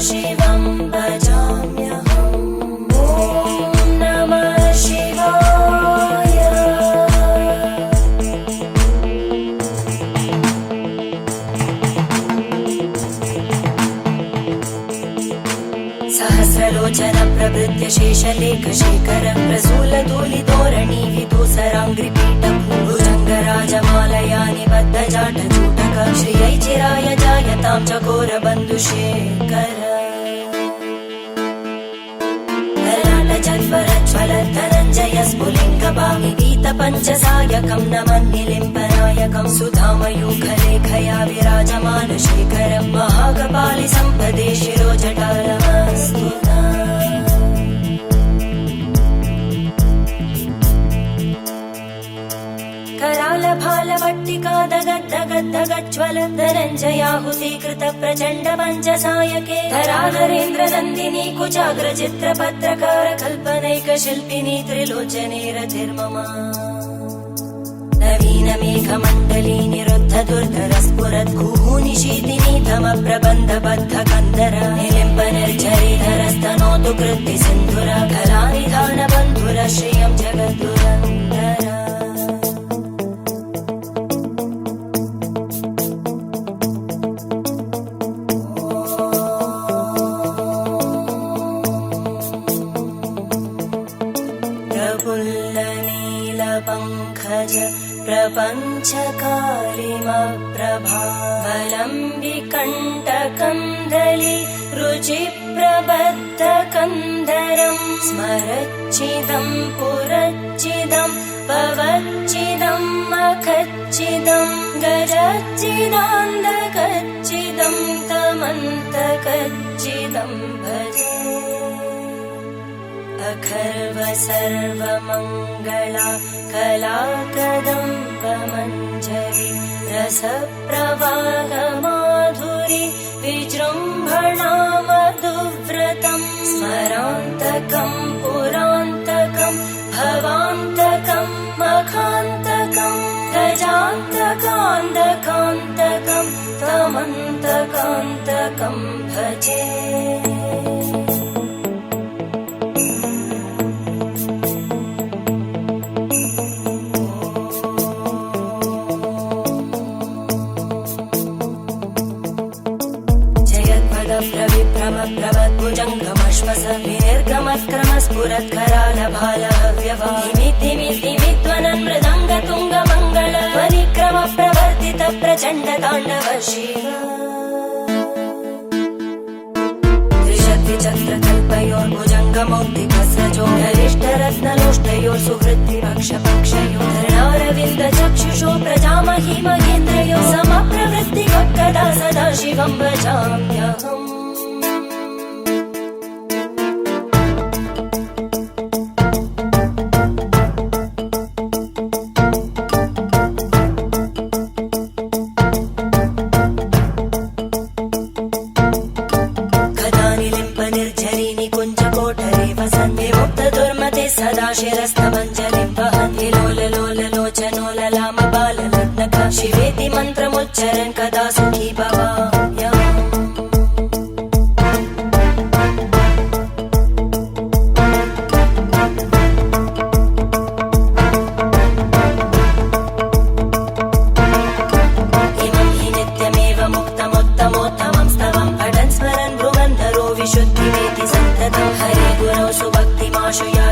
शिवं भजाम्यहम्। ॐ नमः शिवाय। सहस्रलोचन प्रभृत्य शेषलेखशेखर प्रसूलधूलिधोरणि विदूसराङ्घ्रिपीठ भुजङ्गराजमालया निबद्धजाटचूटक श्रियै चिराय जायतां चकोरबन्धुशेखर। ललाटचत्वरज्वलद्धनञ्जय स्फुलिङ्गभागिगीतपञ्चसायकं नमन्निलिम्बनायकं सुधामयूखलेखया विराजमानशेखरं महाकपालि सम्पदे शिरोजटालमस्तु। करालभालवट्टिका दगद्दगद्दगज्ज्वल धनञ्जयाहुतीकृत प्रचण्ड पञ्चसायके धराधरेन्द्रनन्दिनी कुचाग्रचित्रपत्रकार कल्पनैकशिल्पिनी त्रिलोचने रतिर्मम। नवीनमेघमण्डली निरुद्ध दुर्धरस्फुरत् कुहूनिशीतिनी धमप्रबन्धबद्ध कन्दर निलिम्ब निर्झरीधरस्तनोतु कृत्ति सिन्धुर कलानिधान बन्धुर श्रियं जगद्दुरन्दर। प्रफुल्लनीलपङ्कज प्रपञ्चकालिमप्रभावलम्बिकण्टकन्दली रुचिप्रबद्धकन्धरं स्मरच्चिदं पुरच्चिदं भवच्चिदं मखच्चिदं गजच्चिदान्धकच्चिदं तमन्तकच्चिदं भजे। अखर्व सर्वमङ्गला कला कदम्बमञ्जरी रसप्रवाहमाधुरी विजृम्भणा मधुव्रतं स्मरान्तकं पुरान्तकं भवान्तकं मखान्तकं गजान्तकान्तकान्तकं तमन्तकान्तकं भजे। प्रभद्भुजङ्गमश्वस विनिर्गमत्क्रमस्फुरत्करालभालहव्यवाहिमिद्धिमिद्धिमिध्वनन् मृदङ्गतुङ्गमङ्गल ध्वनिक्रम प्रवर्तित प्रचण्ड ताण्डव शिव। त्रिशक्तिचक्रकल्पयोर्भुजङ्गमौक्तिकस्रजो गरिष्ठरत्नलोष्टयोः सुहृद्विपक्षपक्षयोः धरणारविन्दचक्षुषो प्रजामहि महेन्द्रयो समप्रवृत्तिकदा सदा शिवं भजाम्यहम्। सदा शिरस्तमञ्जलिं वहन्ति लोललोललोचनोललामबाललग्नक शिवेति मन्त्रमुच्चरन् कदा सुखी भवाम्यहम्। इमं हि नित्यमेव मुक्तमुत्तमोत्तमं स्तवं पठन् स्मरन् भ्रुवन्धरो विशुद्धिमेति सन्ततं हरे गुरौ सुभक्तिमाशुया